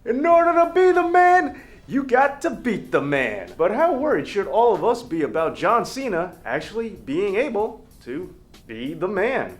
In order to be the man, you got to beat the man. But how worried should all of us be about John Cena actually being able to be the man?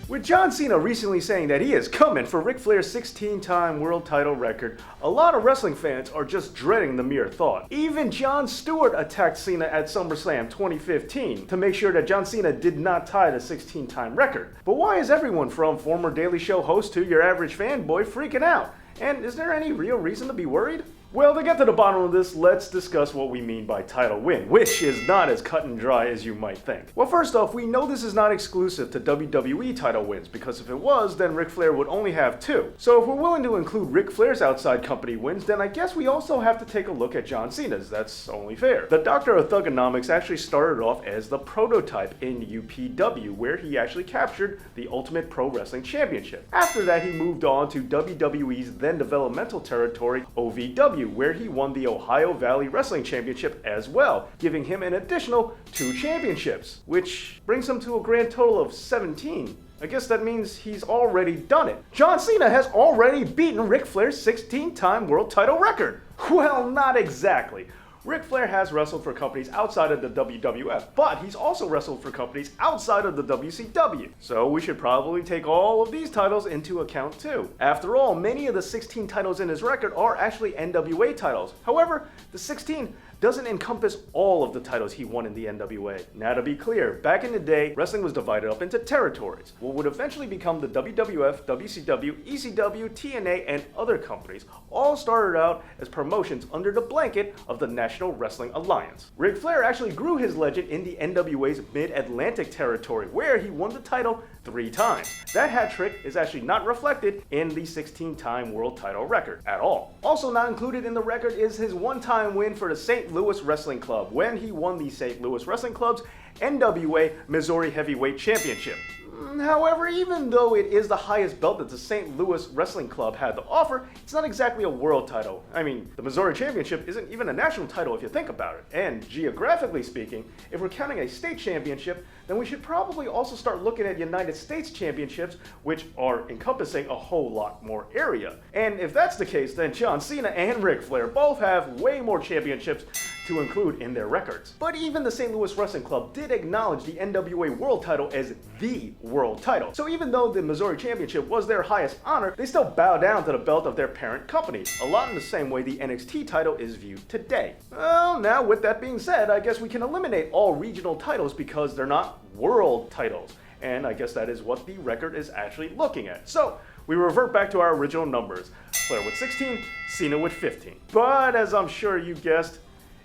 With John Cena recently saying that he is coming for Ric Flair's 16-time world title record, a lot of wrestling fans are just dreading the mere thought. Even Jon Stewart attacked Cena at SummerSlam 2015 to make sure that John Cena did not tie the 16-time record. But why is everyone from former Daily Show host to your average fanboy freaking out? And is there any real reason to be worried? Well, to get to the bottom of this, let's discuss what we mean by title win, which is not as cut and dry as you might think. Well, first off, we know this is not exclusive to WWE title wins, because if it was, then Ric Flair would only have 2. So if we're willing to include Ric Flair's outside company wins, then I guess we also have to take a look at John Cena's. That's only fair. The Doctor of Thugonomics actually started off as the prototype in UPW, where he actually captured the Ultimate Pro Wrestling Championship. After that, he moved on to WWE's then developmental territory, OVW, where he won the Ohio Valley Wrestling Championship as well, giving him an additional 2 championships, which brings him to a grand total of 17. I guess that means he's already done it. John Cena has already beaten Ric Flair's 16-time world title record. Well, not exactly. Ric Flair has wrestled for companies outside of the WWF, but he's also wrestled for companies outside of the WCW. So we should probably take all of these titles into account too. After all, many of the 16 titles in his record are actually NWA titles. However, the 16 doesn't encompass all of the titles he won in the NWA. Now, to be clear, back in the day, wrestling was divided up into territories. What would eventually become the WWF, WCW, ECW, TNA, and other companies all started out as promotions under the blanket of the National Wrestling Alliance. Ric Flair actually grew his legend in the NWA's Mid-Atlantic territory, where he won the title 3 times. That hat trick is actually not reflected in the 16-time world title record at all. Also not included in the record is his one-time win for the St. Louis Wrestling Club, when he won the St. Louis Wrestling Club's NWA Missouri Heavyweight Championship. However, even though it is the highest belt that the St. Louis Wrestling Club had to offer, it's not exactly a world title. I mean, the Missouri Championship isn't even a national title if you think about it. And geographically speaking, if we're counting a state championship, then we should probably also start looking at United States championships, which are encompassing a whole lot more area. And if that's the case, then John Cena and Ric Flair both have way more championships to include in their records. But even the St. Louis Wrestling Club did acknowledge the NWA World Title as the world title. So even though the Missouri Championship was their highest honor, they still bow down to the belt of their parent company, a lot in the same way the NXT title is viewed today. Well, now with that being said, I guess we can eliminate all regional titles because they're not world titles. And I guess that is what the record is actually looking at. So we revert back to our original numbers. Flair with 16, Cena with 15. But as I'm sure you guessed,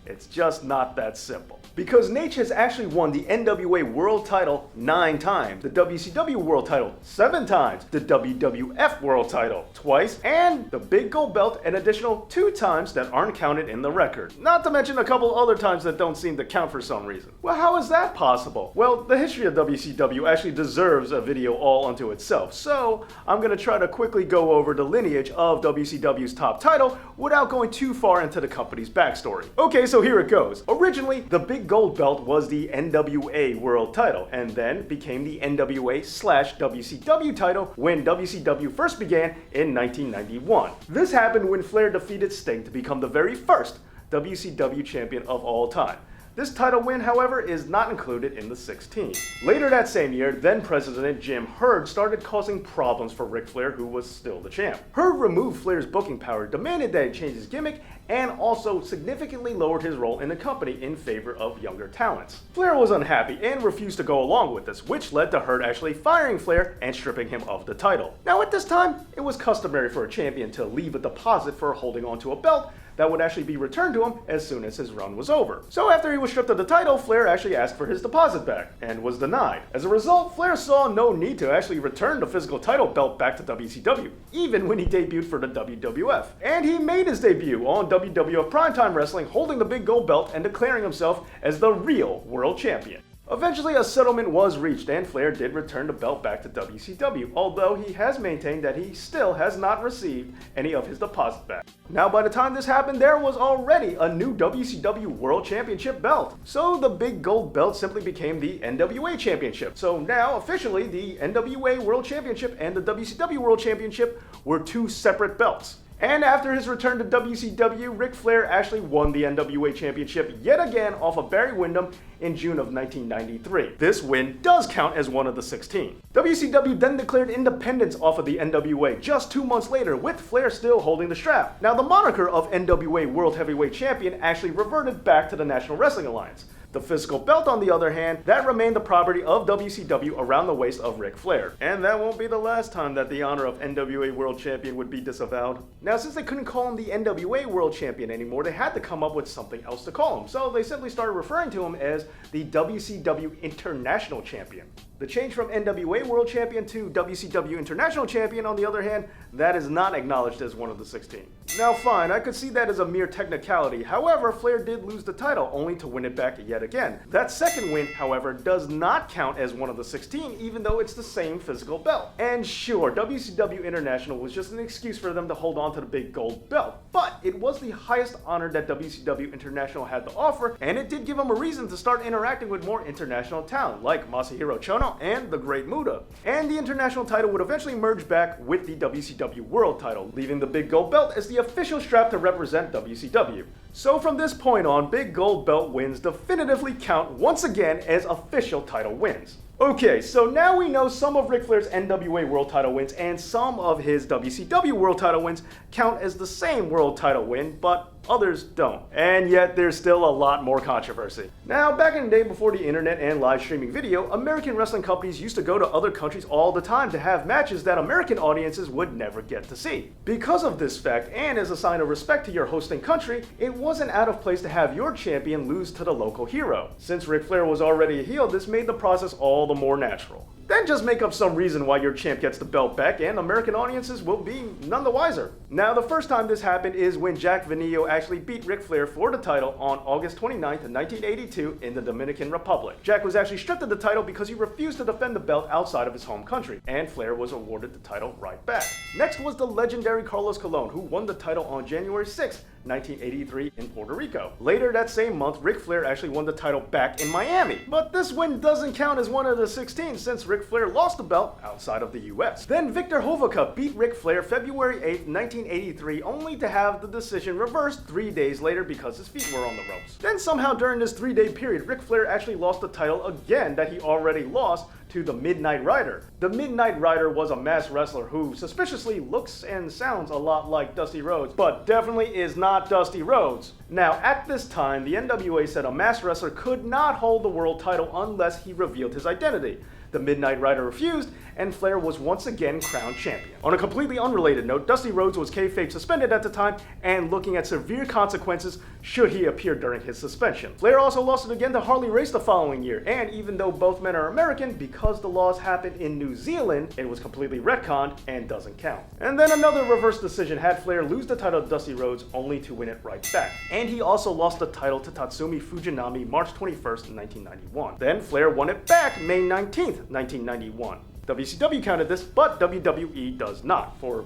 it's just not that simple. Because Nate has actually won the NWA World Title 9 times, the WCW World Title 7 times, the WWF World Title twice, and the Big Gold Belt an additional 2 times that aren't counted in the record. Not to mention a couple other times that don't seem to count for some reason. Well, how is that possible? Well, the history of WCW actually deserves a video all unto itself, so I'm going to try to quickly go over the lineage of WCW's top title without going too far into the company's backstory. Okay, so here it goes. Originally, the Big Gold Belt was the NWA World Title, and then became the NWA/WCW title when WCW first began in 1991. This happened when Flair defeated Sting to become the very first WCW champion of all time. This title win, however, is not included in the 16. Later that same year, then President Jim Herd started causing problems for Ric Flair, who was still the champ. Herd removed Flair's booking power, demanded that he change his gimmick, and also significantly lowered his role in the company in favor of younger talents. Flair was unhappy and refused to go along with this, which led to Herd actually firing Flair and stripping him of the title. Now at this time, it was customary for a champion to leave a deposit for holding onto a belt that would actually be returned to him as soon as his run was over. So after he was stripped of the title, Flair actually asked for his deposit back, and was denied. As a result, Flair saw no need to actually return the physical title belt back to WCW, even when he debuted for the WWF. And he made his debut on WWF Primetime Wrestling, holding the Big Gold Belt and declaring himself as the real world champion. Eventually, a settlement was reached, and Flair did return the belt back to WCW, although he has maintained that he still has not received any of his deposit back. Now, by the time this happened, there was already a new WCW World Championship belt. So the big gold belt simply became the NWA Championship. So now, officially, the NWA World Championship and the WCW World Championship were two separate belts. And after his return to WCW, Ric Flair actually won the NWA Championship yet again off of Barry Windham in June of 1993. This win does count as one of the 16. WCW then declared independence off of the NWA just 2 months later, with Flair still holding the strap. Now, the moniker of NWA World Heavyweight Champion actually reverted back to the National Wrestling Alliance. The physical belt, on the other hand, that remained the property of WCW around the waist of Ric Flair. And that won't be the last time that the honor of NWA World Champion would be disavowed. Now, since they couldn't call him the NWA World Champion anymore, they had to come up with something else to call him. So they simply started referring to him as the WCW International Champion. The change from NWA World Champion to WCW International Champion, on the other hand, that is not acknowledged as one of the 16. Now fine, I could see that as a mere technicality. However, Flair did lose the title, only to win it back yet again. That second win, however, does not count as one of the 16, even though it's the same physical belt. And sure, WCW International was just an excuse for them to hold on to the big gold belt, but it was the highest honor that WCW International had to offer, and it did give them a reason to start interacting with more international talent, like Masahiro Chono and the Great Muta. And the international title would eventually merge back with the WCW World title, leaving the big gold belt as the official strap to represent WCW. So from this point on, big gold belt wins definitively count once again as official title wins. Okay, so now we know some of Ric Flair's NWA World title wins and some of his WCW World title wins count as the same world title win, but others don't. And yet there's still a lot more controversy. Now, back in the day before the internet and live streaming video, American wrestling companies used to go to other countries all the time to have matches that American audiences would never get to see. Because of this fact, and as a sign of respect to your hosting country, it wasn't out of place to have your champion lose to the local hero. Since Ric Flair was already a heel, this made the process all the more natural. Then just make up some reason why your champ gets the belt back and American audiences will be none the wiser. Now, the first time this happened is when Jack Venillo actually beat Ric Flair for the title on August 29th, 1982 in the Dominican Republic. Jack was actually stripped of the title because he refused to defend the belt outside of his home country, and Flair was awarded the title right back. Next was the legendary Carlos Colon, who won the title on January 6th, 1983 in Puerto Rico. Later that same month, Ric Flair actually won the title back in Miami. But this win doesn't count as one of the 16 since Ric Flair lost the belt outside of the US. Then Victor Hovica beat Ric Flair February 8th, 1983, only to have the decision reversed 3 days later because his feet were on the ropes. Then somehow during this 3-day period, Ric Flair actually lost the title again that he already lost to the Midnight Rider. The Midnight Rider was a masked wrestler who suspiciously looks and sounds a lot like Dusty Rhodes, but definitely is not Dusty Rhodes. Now, at this time, the NWA said a masked wrestler could not hold the world title unless he revealed his identity. The Midnight Rider refused, and Flair was once again crowned champion. On a completely unrelated note, Dusty Rhodes was kayfabe suspended at the time and looking at severe consequences should he appear during his suspension. Flair also lost it again to Harley Race the following year, and even though both men are American, because the laws happened in New Zealand, it was completely retconned and doesn't count. And then another reverse decision had Flair lose the title to Dusty Rhodes only to win it right back. And he also lost the title to Tatsumi Fujinami March 21st, 1991. Then Flair won it back May 19th, 1991. WCW counted this, but WWE does not, for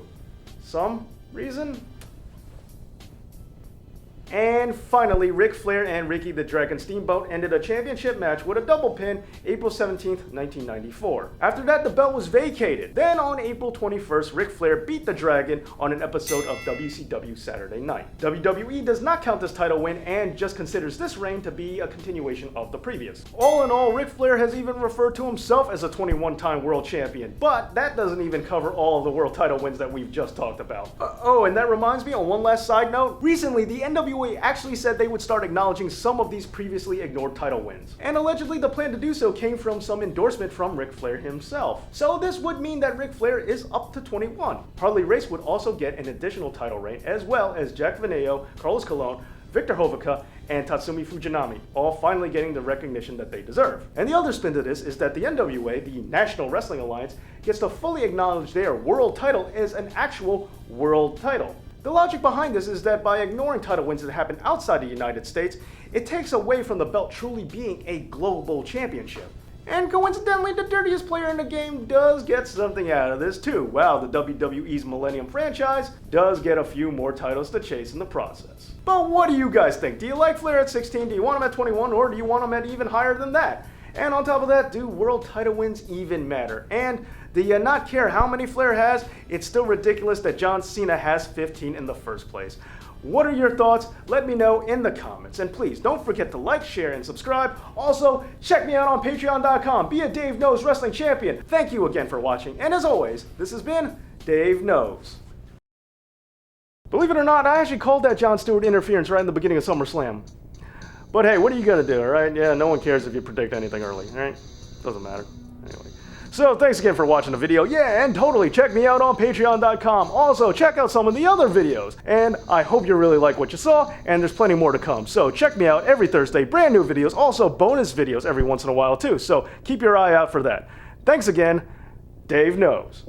some reason. And finally, Ric Flair and Ricky the Dragon Steamboat ended a championship match with a double pin April 17th, 1994. After that, the belt was vacated. Then on April 21st, Ric Flair beat the Dragon on an episode of WCW Saturday Night. WWE does not count this title win and just considers this reign to be a continuation of the previous. All in all, Ric Flair has even referred to himself as a 21-time world champion, but that doesn't even cover all of the world title wins that we've just talked about. Oh, and that reminds me, on one last side note, recently the NWA actually said they would start acknowledging some of these previously ignored title wins. And allegedly the plan to do so came from some endorsement from Ric Flair himself. So this would mean that Ric Flair is up to 21. Harley Race would also get an additional title reign, as well as Jack Venillo, Carlos Colon, Victor Hovica, and Tatsumi Fujinami, all finally getting the recognition that they deserve. And the other spin to this is that the NWA, the National Wrestling Alliance, gets to fully acknowledge their world title as an actual world title. The logic behind this is that by ignoring title wins that happen outside the United States, it takes away from the belt truly being a global championship. And coincidentally, the dirtiest player in the game does get something out of this too. Wow, the WWE's Millennium franchise does get a few more titles to chase in the process. But what do you guys think? Do you like Flair at 16? Do you want him at 21? Or do you want him at even higher than that? And on top of that, do world title wins even matter? And do you not care how many Flair has? It's still ridiculous that John Cena has 15 in the first place. What are your thoughts? Let me know in the comments. And please don't forget to like, share, and subscribe. Also, check me out on patreon.com. Be a Dave Knows Wrestling Champion. Thank you again for watching. And as always, this has been Dave Knows. Believe it or not, I actually called that Jon Stewart interference right in the beginning of SummerSlam. But hey, what are you gonna do, alright? Yeah, no one cares if you predict anything early, alright? Doesn't matter. Anyway. So thanks again for watching the video. Yeah, and totally check me out on patreon.com. Also, check out some of the other videos. And I hope you really like what you saw, and there's plenty more to come. So check me out every Thursday, brand new videos, also bonus videos every once in a while too. So keep your eye out for that. Thanks again, Dave Knows.